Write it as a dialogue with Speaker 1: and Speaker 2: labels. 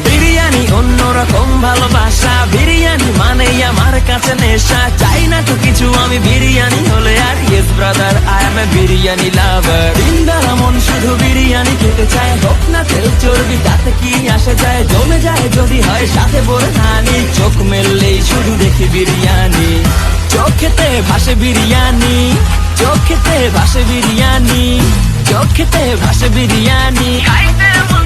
Speaker 1: বিরিয়ানি অন্যরকম ভালোবাসা, বিরিয়ানি মানেই আমার কাছে নেশা। চাই না তো কিছু আমি বিরিয়ানি হলে আর, yes brother I M A biryani লাভার। দিনবেলা মন শুধু বিরিয়ানি খেতে চায়, হোক না তেল চর্বি তাতে কি আসে যায়। জমে যায় যদি হয় সাথে বোরহানি, চোখ মেললেই শুধু দেখি বিরিয়ানি। চোখেতে ভাসে বিরিয়ানি, চোখেতে ভাসে বিরিয়ানি, চোখেতে ভাসে বিরিয়ানি। খাইতে মন